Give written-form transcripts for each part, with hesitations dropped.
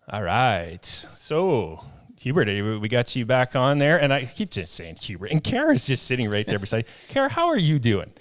All right. So, Hubert, we got you back on there. And I keep just saying Hubert. And Kara's just sitting right there beside you. Kara, how are you doing?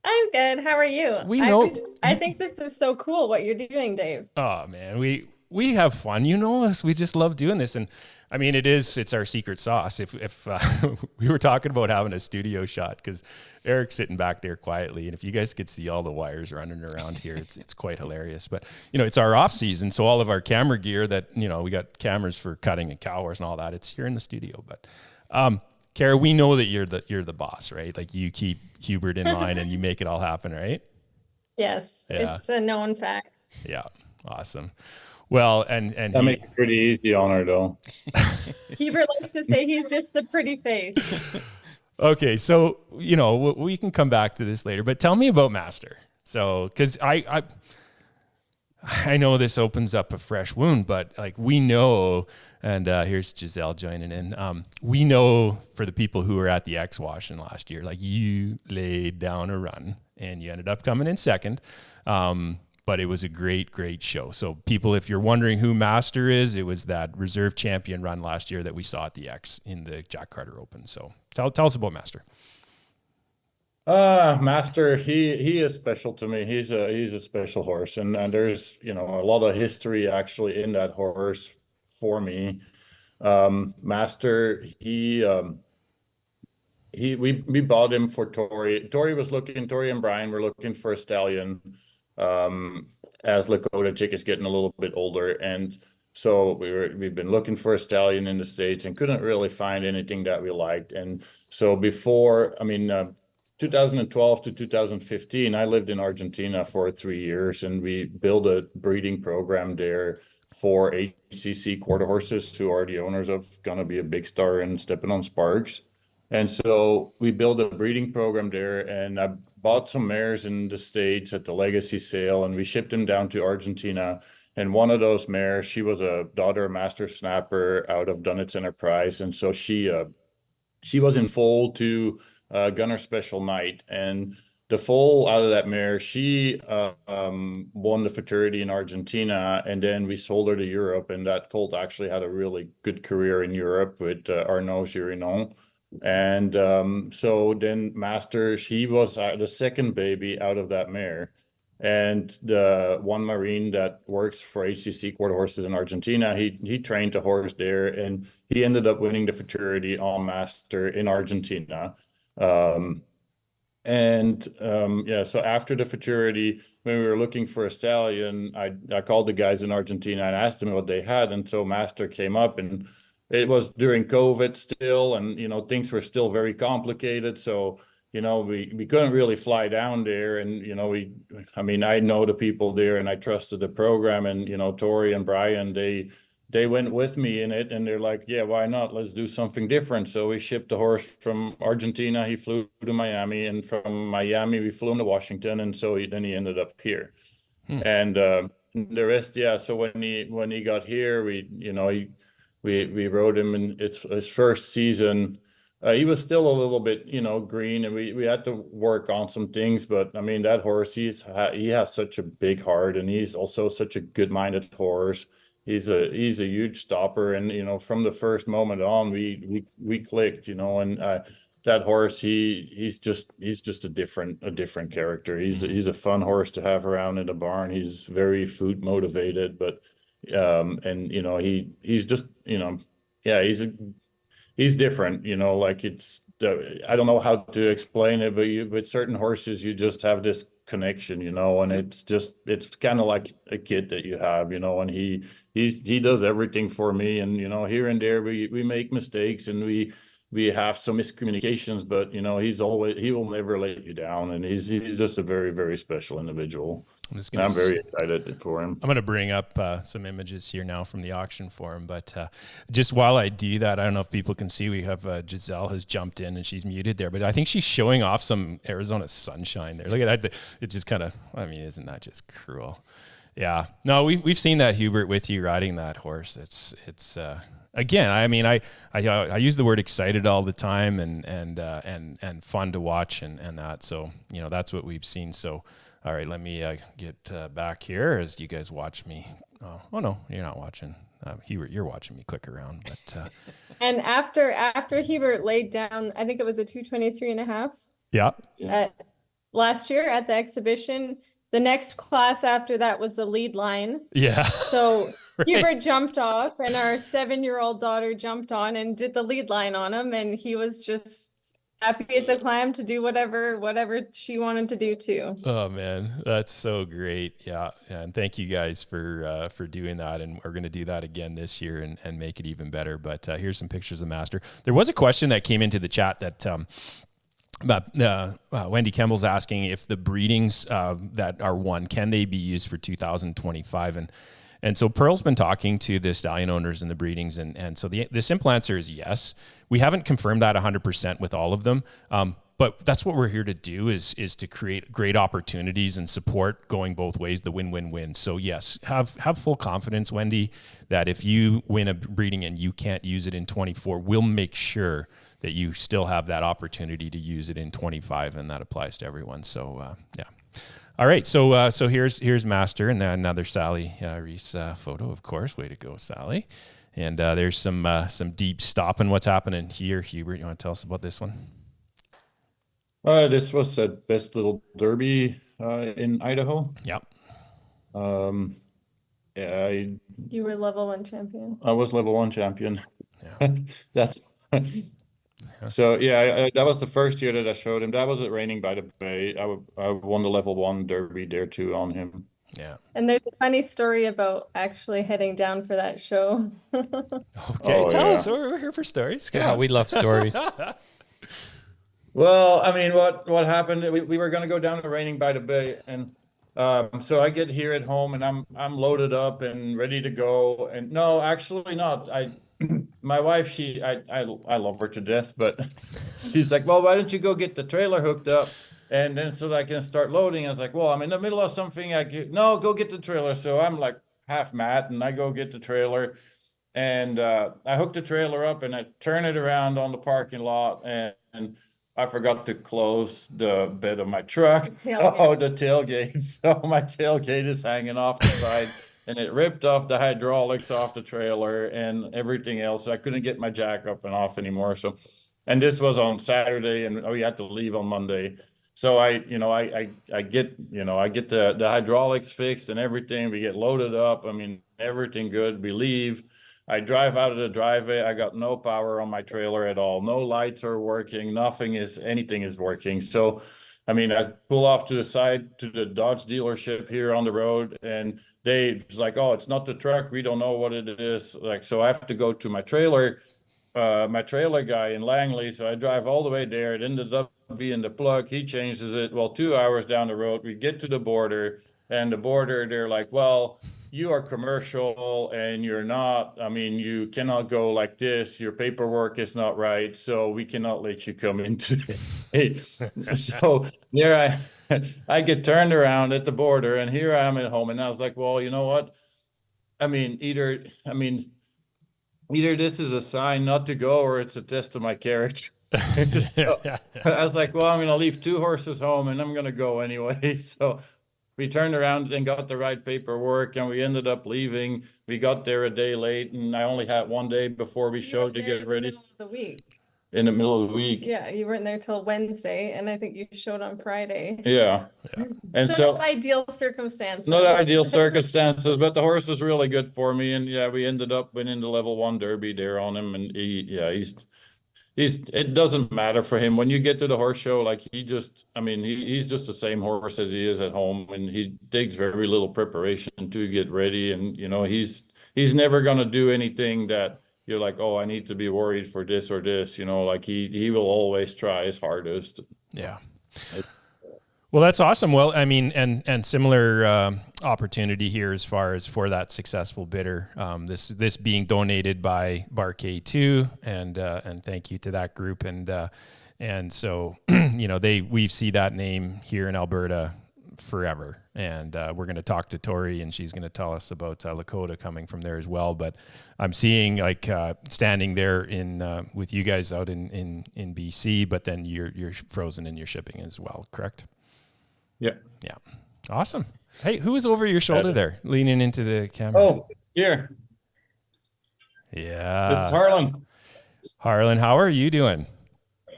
I'm good. How are you? We know I you. think this is so cool what you're doing, Dave. Oh, man. We have fun. You know us. We just love doing this. And I mean, it's our secret sauce. If we were talking about having a studio shot, because Eric's sitting back there quietly, and if you guys could see all the wires running around here, it's quite hilarious. But it's our off season, so all of our camera gear that we got cameras for cutting and cow and all that. It's here in the studio. But Kara, we know that you're the boss, right? Like you keep Hubert in line and you make it all happen, right? Yes, Yeah, it's a known fact. yeah, awesome. Well, and That he makes it pretty easy on her, though. Hubert likes to say he's just the pretty face. Okay, so we can come back to this later, but tell me about Master. So, because I know this opens up a fresh wound, but like we know, and here's Giselle joining in. We know for the people who were at the X Washing last year, like you laid down a run and you ended up coming in second. But it was a great, great show. So people, if you're wondering who Master is, it was that reserve champion run last year that we saw at the X in the Jack Carter Open. So tell us about Master. Master, he is special to me. He's a special horse, and there's a lot of history actually in that horse for me. Master, we bought him for Tori. Tori and Brian were looking for a stallion, as Lakota Chick is getting a little bit older, and so we've been looking for a stallion in the States and couldn't really find anything that we liked. And so 2012 to 2015, I lived in Argentina for 3 years, and we built a breeding program there for HCC quarter horses who are the owners of Gonna Be a Big Star and Stepping on Sparks. And so we built a breeding program there, and I bought some mares in the States at the legacy sale, and we shipped them down to Argentina. And one of those mares, she was a daughter of Master Snapper out of Dunnett's Enterprise. And so she was in foal to Gunner Special Night. And the foal out of that mare, she won the futurity in Argentina, and then we sold her to Europe. And that colt actually had a really good career in Europe with Arnaud Girinon. And so then Master, he was the second baby out of that mare. And the one Marine that works for HCC quarter horses in Argentina, he trained a horse there, and he ended up winning the futurity on Master in Argentina. Um, yeah, so after the futurity, when we were looking for a stallion, I called the guys in Argentina and asked them what they had. And so Master came up, and it was during COVID still, and things were still very complicated. So we couldn't really fly down there, and I know the people there, and I trusted the program, and Tori and Brian, they went with me in it, and they're like, yeah, why not? Let's do something different. So we shipped the horse from Argentina. He flew to Miami, and from Miami we flew him to Washington, and so then he ended up here. Hmm. And the rest, yeah. So when he got here, we rode him in his first season. He was still a little bit, green, and we had to work on some things. But I mean, that horse, he has such a big heart, and he's also such a good-minded horse. He's a huge stopper, and from the first moment on, we clicked, and that horse, he's just a different character. He's a fun horse to have around in the barn. He's very food motivated, but and he's just yeah, he's different, like I don't know how to explain it, but with certain horses, you just have this connection, and it's kind of like a kid that you have, and he does everything for me. And here and there we make mistakes, and we have some miscommunications, but he will never let you down, and he's just a very, very special individual. I'm just And gonna I'm very excited for him. I'm going to bring up some images here now from the auction forum, but just while I do that, I don't know if people can see, we have Giselle has jumped in and she's muted there, but I think she's showing off some Arizona sunshine there. Look at that. It just kind of, I mean, isn't that just cruel? Yeah. No, we've seen that, Hubert, with you riding that horse. It's again, I mean, I use the word excited all the time, and fun to watch, and that. So, that's what we've seen. So, all right, let me get back here as you guys watch me. Oh no, you're not watching. Hubert, you're watching me click around, but And after Hubert laid down, I think it was a 223.5 yeah, at last year at the exhibition. The next class after that was the lead line. yeah. So Right. Hubert jumped off, and our 7-year-old daughter jumped on and did the lead line on him, and he was just happy as a clam to do whatever she wanted to do too. Oh man, that's so great. Yeah. And thank you guys for doing that. And we're going to do that again this year and make it even better. But here's some pictures of Master. There was a question that came into the chat that Wendy Kemble's asking if the breedings that are won, can they be used for 2025? And so Pearl's been talking to the stallion owners and the breedings. And so the simple answer is yes. We haven't confirmed that 100% with all of them. But that's what we're here to do is to create great opportunities and support going both ways, the win-win-win. So yes, have full confidence, Wendy, that if you win a breeding and you can't use it in 24, we'll make sure that you still have that opportunity to use it in 25, and that applies to everyone. So yeah. All right, so here's Master, and then another Sally Reese photo, of course. Way to go, Sally. And there's some deep stopping. What's happening here, Hubert? You want to tell us about this one? This was at Best Little Derby in Idaho. Yep. Yeah, You were level 1 champion. I was level 1 champion. Yeah. That's so yeah. That was the first year that I showed him. That was at Raining by the Bay. I won the level 1 Derby there too on him. Yeah. And there's a funny story about actually heading down for that show. Okay, tell us. We're here for stories. Yeah, we love stories. Well, I mean, what happened? We were going to go down to Raining by the Bay, and so I get here at home, and I'm loaded up and ready to go. And no, actually not. My wife, I love her to death, but she's like, well, why don't you go get the trailer hooked up, and then so that I can start loading. I was like, well, I'm in the middle of something. No, go get the trailer. So I'm like half mad, and I go get the trailer. And I hook the trailer up and I turn it around on the parking lot, and I forgot to close the bed of my truck. Oh, the tailgate. So my tailgate is hanging off the side, and it ripped off the hydraulics off the trailer and everything else. I couldn't get my jack up and off anymore. So, and this was on Saturday, and we had to leave on Monday. So I get the hydraulics fixed and everything. We get loaded up. I mean, everything good. We leave. I drive out of the driveway. I got no power on my trailer at all. No lights are working. Anything is working. So, I mean, I pull off to the side to the Dodge dealership here on the road, and they was like, "Oh, it's not the truck. We don't know what it is." Like, so I have to go to my trailer guy in Langley. So I drive all the way there. It ended up being the plug. He changes it. Well, 2 hours down the road, we get to the border, and the border, they're like, well, you are commercial and you're not. I mean, you cannot go like this. Your paperwork is not right, so we cannot let you come into it. So there I get turned around at the border, and here I am at home. And I was like, well, you know what? I mean, either this is a sign not to go, or it's a test of my character. So I was like, well, I'm going to leave 2 horses home, and I'm going to go anyway. So we turned around and got the right paperwork, and we ended up leaving. We got there a day late, and I only had 1 day before we showed to get ready. In the middle of the week. In the middle of the week. Yeah, you weren't there till Wednesday, and I think you showed on Friday. Yeah. And so not ideal circumstances. Not ideal circumstances, but the horse was really good for me. And yeah, we ended up winning the level 1 Derby there on him. And he's it doesn't matter for him when you get to the horse show. Like he's just the same horse as he is at home, and he takes very little preparation to get ready. And he's never gonna do anything that you're like, oh, I need to be worried for this or this. Like he will always try his hardest. Yeah. Well, that's awesome. Well, I mean, and similar opportunity here as far as for that successful bidder. This being donated by Bark A2, and thank you to that group. And so we see that name here in Alberta forever. And we're going to talk to Tori, and she's going to tell us about Lakota coming from there as well. But I'm seeing like standing there in with you guys out in BC, but then you're frozen in your shipping as well, correct? Yeah. Yeah. Awesome. Hey, who is over your shoulder there, leaning into the camera? Oh, here. This is Yeah. Harlan. Harlan, how are you doing?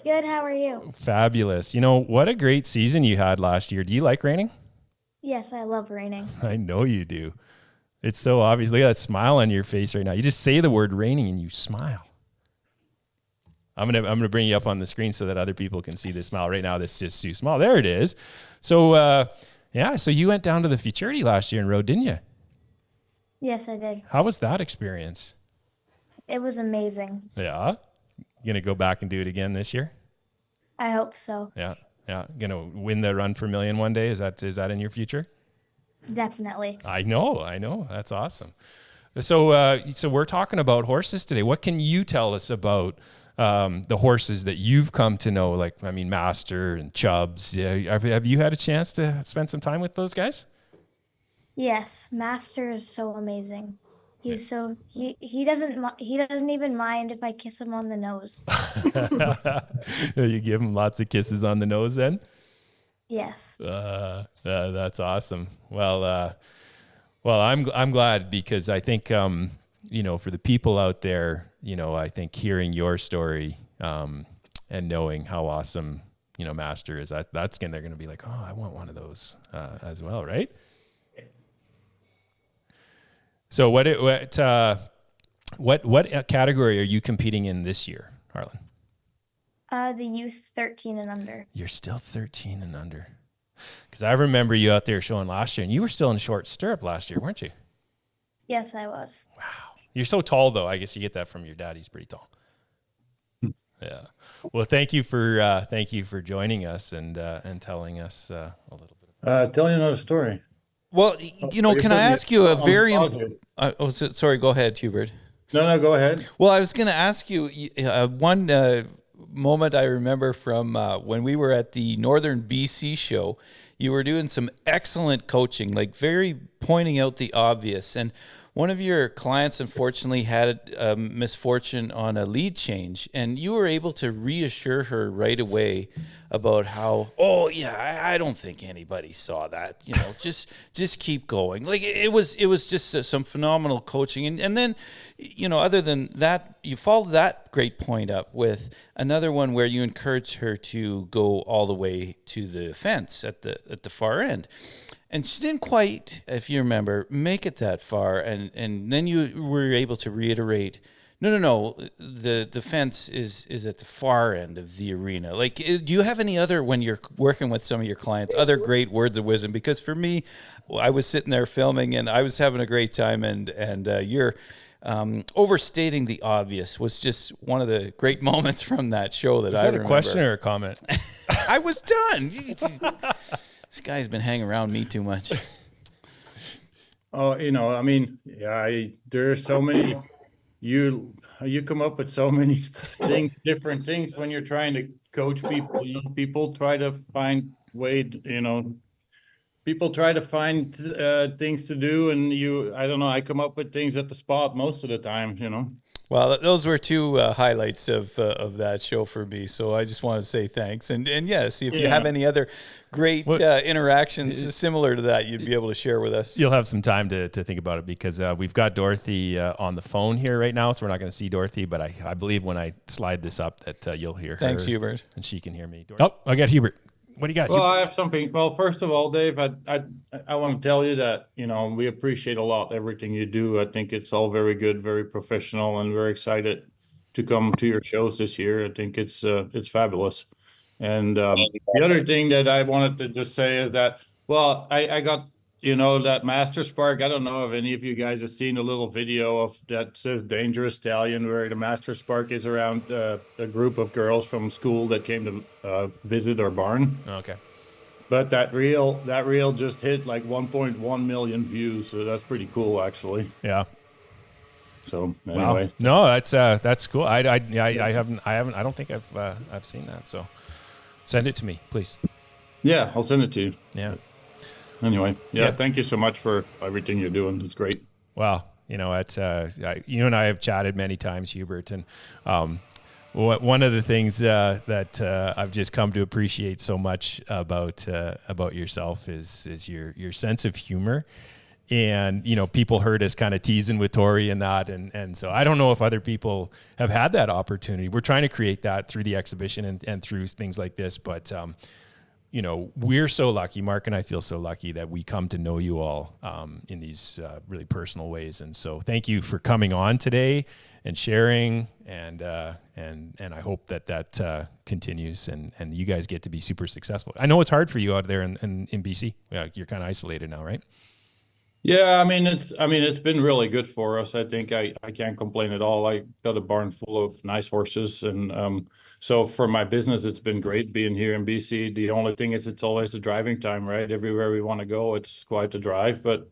Good, how are you? Fabulous. You know, what a great season you had last year. Do you like raining? Yes, I love raining. I know you do. It's so obvious. Look at that smile on your face right now. You just say the word raining and you smile. I'm gonna bring you up on the screen so that other people can see this smile right now. This is just too small. There it is. So yeah, so you went down to the Futurity last year and rode, didn't you? Yes, I did. How was that experience? It was amazing. Yeah. You gonna go back and do it again this year? I hope so. Yeah. Yeah. Gonna win the Run for Million one day. Is that in your future? Definitely. I know. That's awesome. So so we're talking about horses today. What can you tell us about the horses that you've come to know? Like, I mean, Master and Chubbs. Yeah, have you had a chance to spend some time with those guys? Yes, Master is so amazing. He's so he doesn't even mind if I kiss him on the nose. You give them lots of kisses on the nose then? Yes. That's awesome. Well, I'm glad because I think you know, for the people out there, you know, I think hearing your story and knowing how awesome, you know, Master is, they're gonna be like, oh, I want one of those as well, right? So what category are you competing in this year, Harlan? The youth 13 and under. You're still 13 and under. Because I remember you out there showing last year, and you were still in short stirrup last year, weren't you? Yes, I was. Wow. You're so tall, though. I guess you get that from your dad. He's pretty tall. Yeah. Well, thank you for joining us and telling us a little bit. Tell you another story. Well, you know, can I ask you a very... here. Sorry, go ahead, Hubert. No, go ahead. Well, I was going to ask you one moment I remember from when we were at the Northern BC show. You were doing some excellent coaching, like very pointing out the obvious. And one of your clients, unfortunately, had a misfortune on a lead change, and you were able to reassure her right away about how, oh yeah, I don't think anybody saw that. You know, just keep going. Like it was just some phenomenal coaching, and then, you know, other than that, you followed that great point up with another one where you encouraged her to go all the way to the fence at the far end. And she didn't quite, if you remember, make it that far. And then you were able to reiterate, no, the fence is at the far end of the arena. Like, do you have any other, when you're working with some of your clients, other great words of wisdom? Because for me, I was sitting there filming and I was having a great time. And you're overstating the obvious was just one of the great moments from that show that I remember. Is that a question or a comment? I was done. This guy's been hanging around me too much. Oh, you know, I mean, yeah, there are so many. You come up with so many things, different things when you're trying to coach people. You know, people try to find people try to find things to do, and I don't know. I come up with things at the spot most of the time. You know. Well, those were two highlights of that show for me. So I just want to say thanks. And yes, if you have any other great interactions similar to that, you'd be able to share with us. You'll have some time to think about it because we've got Dorothy on the phone here right now, so we're not going to see Dorothy. But I believe when I slide this up that you'll hear her. Thanks, Hubert. And she can hear me. Oh, I got Hubert. What do you got? Well, I have something. Well, first of all, Dave, I want to tell you that, you know, we appreciate a lot everything you do. I think it's all very good, very professional, and we're excited to come to your shows this year. I think it's fabulous. And the other thing that I wanted to just say is that, well, I got, you know, that Master Spark. I don't know if any of you guys have seen a little video of that says Dangerous Stallion, where the Master Spark is around a group of girls from school that came to visit our barn. Okay. But that reel just hit like 1.1 million views, so that's pretty cool, actually. Yeah. So anyway, wow. No, that's cool. I haven't. I don't think I've seen that. So send it to me, please. Yeah, I'll send it to you. Yeah. Anyway, yeah. Thank you so much for everything you're doing. It's great. Well, you know, you and I have chatted many times, Hubert, and one of the things that I've just come to appreciate so much about yourself is your sense of humor And, you know, people heard us kind of teasing with Tori and that. And so I don't know if other people have had that opportunity. We're trying to create that through the exhibition and through things like this. But, you know, we're so lucky, Mark and I feel so lucky that we come to know you all in these really personal ways. And so thank you for coming on today and sharing. And I hope that continues and you guys get to be super successful. I know it's hard for you out there in BC. You're kind of isolated now, right? Yeah, it's been really good for us. I think I can't complain at all. I got a barn full of nice horses, and so for my business, it's been great being here in BC. The only thing is, it's always the driving time, right? Everywhere we want to go, it's quite a drive, but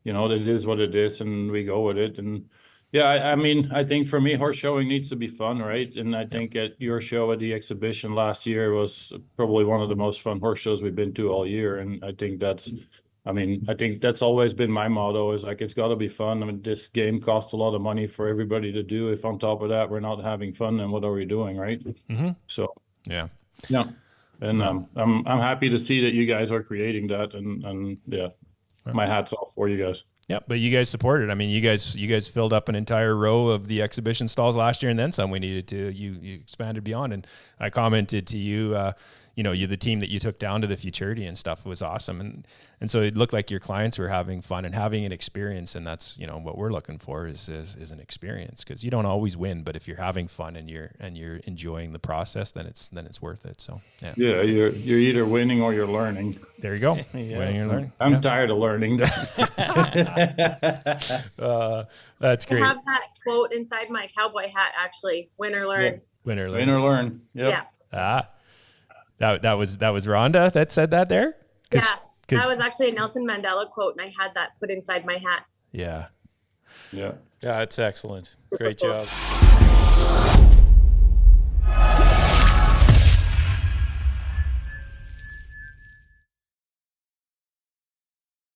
you know, it is what it is, and we go with it. And yeah, I think for me, horse showing needs to be fun, right? And I think at your show at the exhibition last year was probably one of the most fun horse shows we've been to all year, and I think that's always been my motto, is like, it's got to be fun. I mean, this game costs a lot of money for everybody to do. If on top of that, we're not having fun, then what are we doing, right? Mm-hmm. So, yeah. And I'm happy to see that you guys are creating that, and yeah, my hat's off for you guys. Yeah, but you guys supported. I mean, you guys filled up an entire row of the exhibition stalls last year, and then some. We needed to. You expanded beyond, and I commented to you. You know, the team that you took down to the Futurity and stuff was awesome, and so it looked like your clients were having fun and having an experience, and that's, you know, what we're looking for is an experience, because you don't always win, but if you're having fun and you're enjoying the process, then it's worth it. So yeah, you're either winning or you're learning. There you go. Yes. Winning or learning. I'm tired of learning. That's great. I have that quote inside my cowboy hat, actually. Win or learn. Yeah. Win or learn. Win or learn. Yep. Yeah. That was Rhonda that said that there? Yeah. That was actually a Nelson Mandela quote, and I had that put inside my hat. Yeah. Yeah. Yeah, it's excellent. Great job.